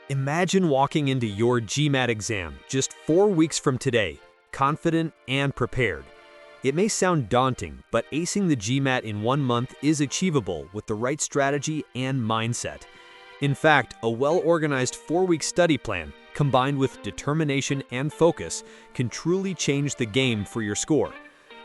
Imagine walking into your GMAT exam just 4 weeks from today, confident and prepared. It may sound daunting, but acing the GMAT in 1 month is achievable with the right strategy and mindset. In fact, a well-organized 4-week study plan, combined with determination and focus, can truly change the game for your score.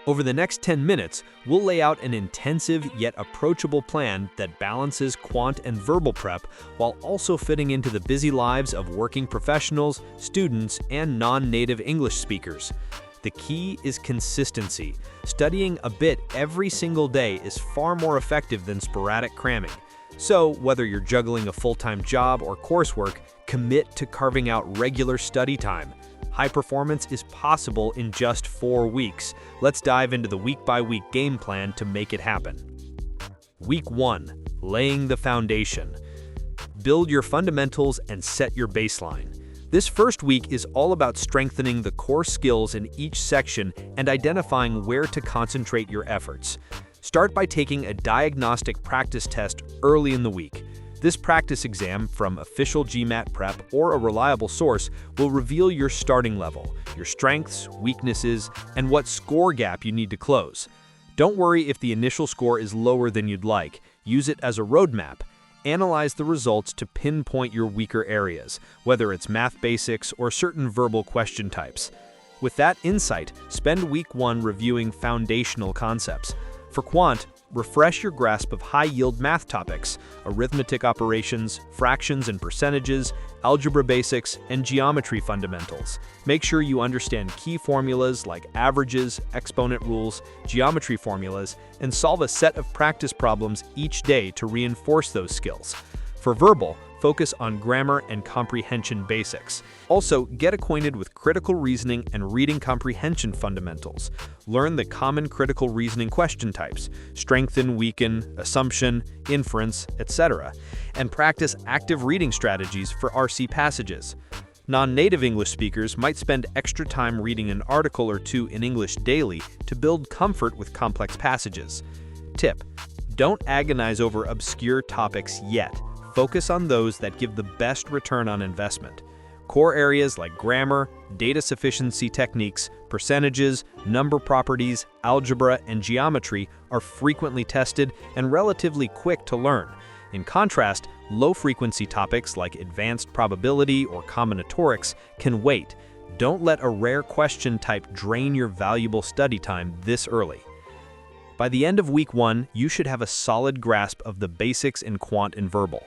Over the next 10 minutes, we'll lay out an intensive yet approachable plan that balances quant and verbal prep while also fitting into the busy lives of working professionals, students, and non-native English speakers. The key is consistency. Studying a bit every single day is far more effective than sporadic cramming. So, whether you're juggling a full-time job or coursework, commit to carving out regular study time. High performance is possible in just 4 weeks. Let's dive into the week-by-week game plan to make it happen. Week 1. Laying the foundation. Build your fundamentals and set your baseline. This first week is all about strengthening the core skills in each section and identifying where to concentrate your efforts. Start by taking a diagnostic practice test early in the week. This practice exam from official GMAT prep or a reliable source will reveal your starting level, your strengths, weaknesses, and what score gap you need to close. Don't worry if the initial score is lower than you'd like. Use it as a roadmap. Analyze the results to pinpoint your weaker areas, whether it's math basics or certain verbal question types. With that insight, spend week 1 reviewing foundational concepts. For quant, refresh your grasp of high-yield math topics, arithmetic operations, fractions and percentages, algebra basics, and geometry fundamentals. Make sure you understand key formulas like averages, exponent rules, geometry formulas, and solve a set of practice problems each day to reinforce those skills. For verbal, focus on grammar and comprehension basics. Also, get acquainted with critical reasoning and reading comprehension fundamentals. Learn the common critical reasoning question types, strengthen, weaken, assumption, inference, etc., and practice active reading strategies for RC passages. Non-native English speakers might spend extra time reading an article or two in English daily to build comfort with complex passages. Tip: don't agonize over obscure topics yet. Focus on those that give the best return on investment. Core areas like grammar, data sufficiency techniques, percentages, number properties, algebra, and geometry are frequently tested and relatively quick to learn. In contrast, low-frequency topics like advanced probability or combinatorics can wait. Don't let a rare question type drain your valuable study time this early. By the end of week 1, you should have a solid grasp of the basics in quant and verbal.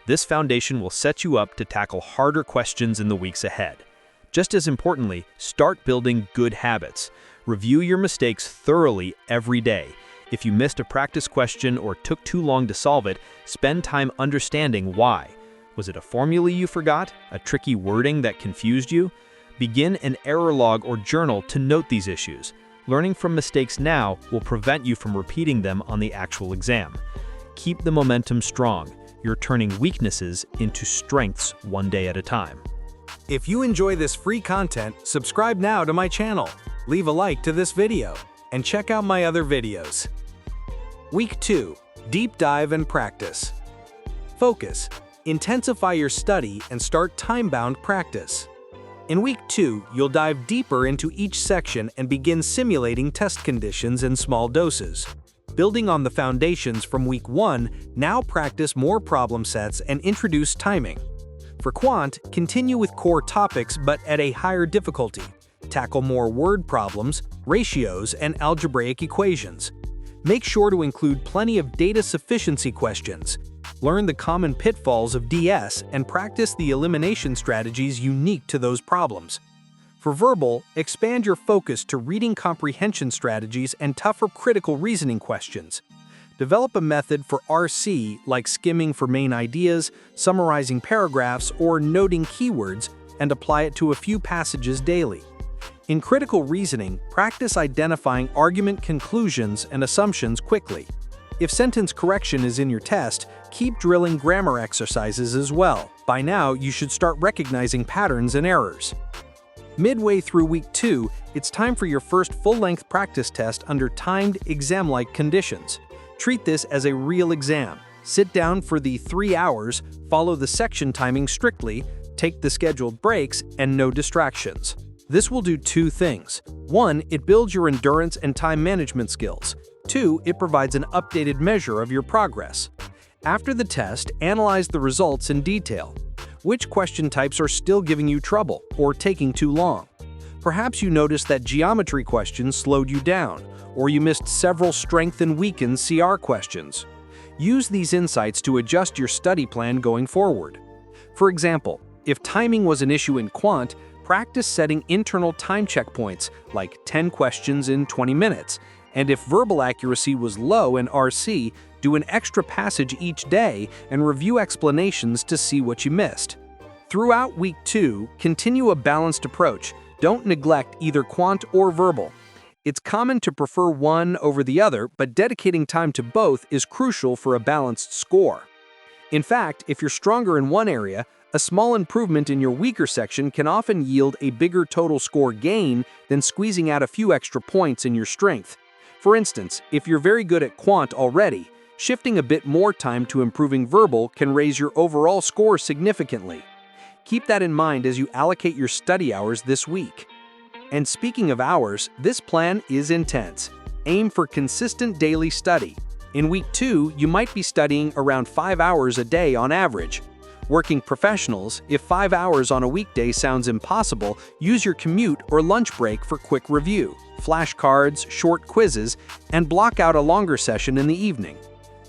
This foundation will set you up to tackle harder questions in the weeks ahead. Just as importantly, start building good habits. Review your mistakes thoroughly every day. If you missed a practice question or took too long to solve it, spend time understanding why. Was it a formula you forgot? A tricky wording that confused you? Begin an error log or journal to note these issues. Learning from mistakes now will prevent you from repeating them on the actual exam. Keep the momentum strong. You're turning weaknesses into strengths one day at a time. If you enjoy this free content, subscribe now to my channel, leave a like to this video, and check out my other videos. Week 2. Deep dive and practice. Focus. Intensify your study and start time-bound practice. In week 2, you'll dive deeper into each section and begin simulating test conditions in small doses. Building on the foundations from week 1, now practice more problem sets and introduce timing. For quant, continue with core topics but at a higher difficulty. Tackle more word problems, ratios, and algebraic equations. Make sure to include plenty of data sufficiency questions. Learn the common pitfalls of DS and practice the elimination strategies unique to those problems. For verbal, expand your focus to reading comprehension strategies and tougher critical reasoning questions. Develop a method for RC like skimming for main ideas, summarizing paragraphs, or noting keywords, and apply it to a few passages daily. In critical reasoning, practice identifying argument conclusions and assumptions quickly. If sentence correction is in your test, keep drilling grammar exercises as well. By now, you should start recognizing patterns and errors. Midway through week 2, it's time for your first full-length practice test under timed exam-like conditions. Treat this as a real exam. Sit down for the 3 hours, follow the section timing strictly, take the scheduled breaks, and no distractions. This will do 2 things. 1, it builds your endurance and time management skills. 2, it provides an updated measure of your progress. After the test, analyze the results in detail. Which question types are still giving you trouble or taking too long? Perhaps you noticed that geometry questions slowed you down, or you missed several strength and weaken CR questions. Use these insights to adjust your study plan going forward. For example, if timing was an issue in quant, practice setting internal time checkpoints like 10 questions in 20 minutes. And if verbal accuracy was low in RC, do an extra passage each day and review explanations to see what you missed. Throughout week 2, continue a balanced approach. Don't neglect either quant or verbal. It's common to prefer one over the other, but dedicating time to both is crucial for a balanced score. In fact, if you're stronger in one area, a small improvement in your weaker section can often yield a bigger total score gain than squeezing out a few extra points in your strength. For instance, if you're very good at quant already, shifting a bit more time to improving verbal can raise your overall score significantly. Keep that in mind as you allocate your study hours this week. And speaking of hours, this plan is intense. Aim for consistent daily study. In week 2, you might be studying around 5 hours a day on average. Working professionals, if 5 hours on a weekday sounds impossible, use your commute or lunch break for quick review, flashcards, short quizzes, and block out a longer session in the evening.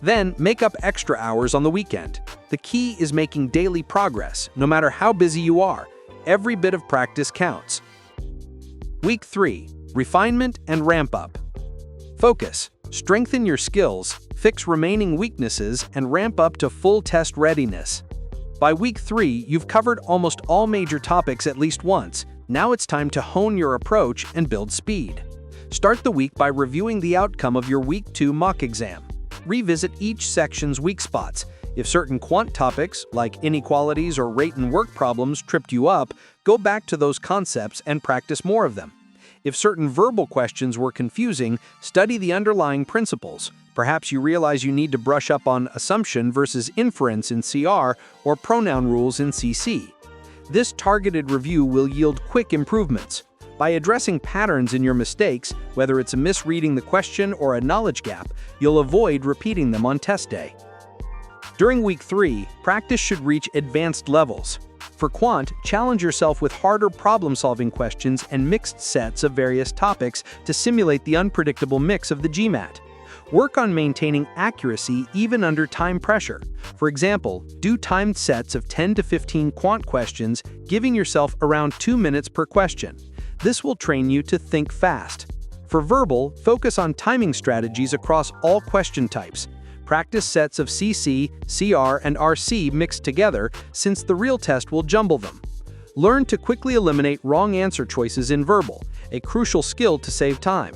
Then, make up extra hours on the weekend. The key is making daily progress, no matter how busy you are. Every bit of practice counts. Week 3. Refinement and ramp up. Focus. Strengthen your skills, fix remaining weaknesses, and ramp up to full test readiness. By week 3, you've covered almost all major topics at least once. Now it's time to hone your approach and build speed. Start the week by reviewing the outcome of your week 2 mock exam. Revisit each section's weak spots. If certain quant topics, like inequalities or rate and work problems, tripped you up, go back to those concepts and practice more of them. If certain verbal questions were confusing, study the underlying principles. Perhaps you realize you need to brush up on assumption versus inference in CR or pronoun rules in CC. This targeted review will yield quick improvements. By addressing patterns in your mistakes, whether it's a misreading the question or a knowledge gap, you'll avoid repeating them on test day. During week 3, practice should reach advanced levels. For quant, challenge yourself with harder problem-solving questions and mixed sets of various topics to simulate the unpredictable mix of the GMAT. Work on maintaining accuracy even under time pressure. For example, do timed sets of 10 to 15 quant questions, giving yourself around 2 minutes per question. This will train you to think fast. For verbal, focus on timing strategies across all question types. Practice sets of CC, CR, and RC mixed together, since the real test will jumble them. Learn to quickly eliminate wrong answer choices in verbal, a crucial skill to save time.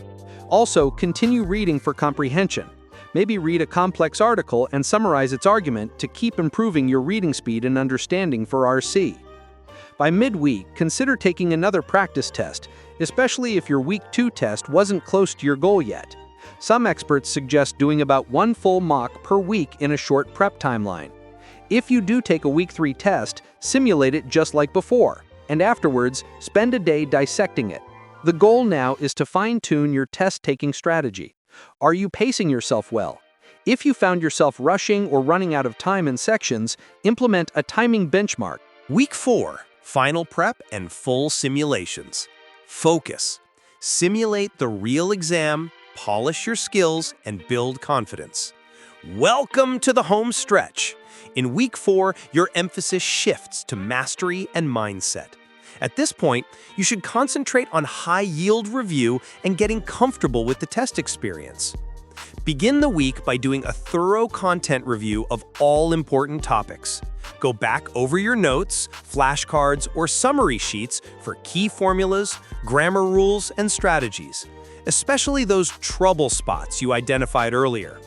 Also, continue reading for comprehension. Maybe read a complex article and summarize its argument to keep improving your reading speed and understanding for RC. By midweek, consider taking another practice test, especially if your week 2 test wasn't close to your goal yet. Some experts suggest doing about 1 full mock per week in a short prep timeline. If you do take a week 3 test, simulate it just like before, and afterwards, spend a day dissecting it. The goal now is to fine-tune your test-taking strategy. Are you pacing yourself well? If you found yourself rushing or running out of time in sections, implement a timing benchmark. Week 4. Final prep and full simulations. Focus. Simulate the real exam, polish your skills, and build confidence. Welcome to the home stretch. In week 4, your emphasis shifts to mastery and mindset. At this point, you should concentrate on high-yield review and getting comfortable with the test experience. Begin the week by doing a thorough content review of all important topics. Go back over your notes, flashcards, or summary sheets for key formulas, grammar rules, and strategies, especially those trouble spots you identified earlier.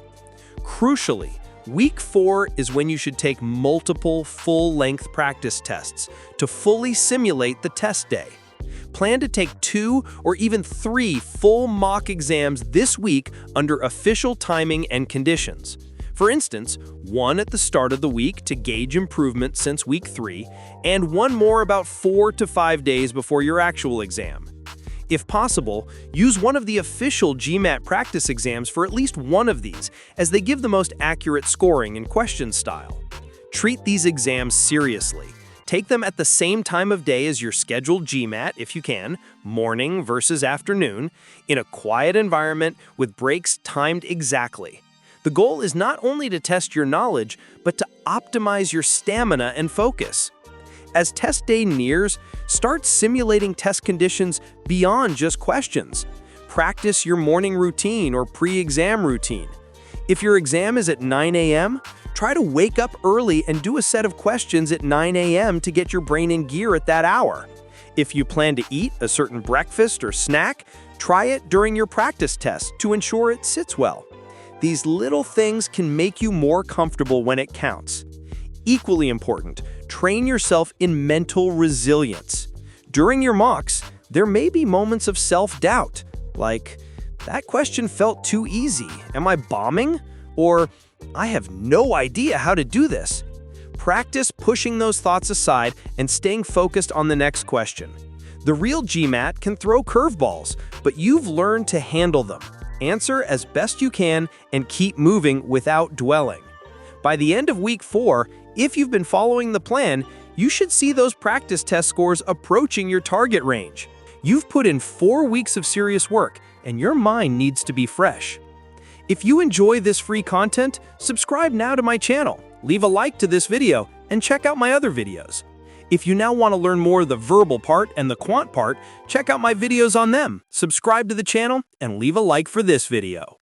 Crucially, week 4 is when you should take multiple full-length practice tests to fully simulate the test day. Plan to take 2 or even 3 full mock exams this week under official timing and conditions. For instance, one at the start of the week to gauge improvement since week 3, and one more about 4 to 5 days before your actual exam. If possible, use one of the official GMAT practice exams for at least one of these, as they give the most accurate scoring and question style. Treat these exams seriously. Take them at the same time of day as your scheduled GMAT if you can, morning versus afternoon, in a quiet environment with breaks timed exactly. The goal is not only to test your knowledge, but to optimize your stamina and focus. As test day nears, start simulating test conditions beyond just questions. Practice your morning routine or pre-exam routine. If your exam is at 9 a.m., try to wake up early and do a set of questions at 9 a.m. to get your brain in gear at that hour. If you plan to eat a certain breakfast or snack, try it during your practice test to ensure it sits well. These little things can make you more comfortable when it counts. Equally important, train yourself in mental resilience. During your mocks, there may be moments of self-doubt, like, that question felt too easy, am I bombing? Or, I have no idea how to do this. Practice pushing those thoughts aside and staying focused on the next question. The real GMAT can throw curveballs, but you've learned to handle them. Answer as best you can and keep moving without dwelling. By the end of week 4, if you've been following the plan, you should see those practice test scores approaching your target range. You've put in 4 weeks of serious work, and your mind needs to be fresh. If you enjoy this free content, subscribe now to my channel, leave a like to this video, and check out my other videos. If you now want to learn more of the verbal part and the quant part, check out my videos on them, subscribe to the channel, and leave a like for this video.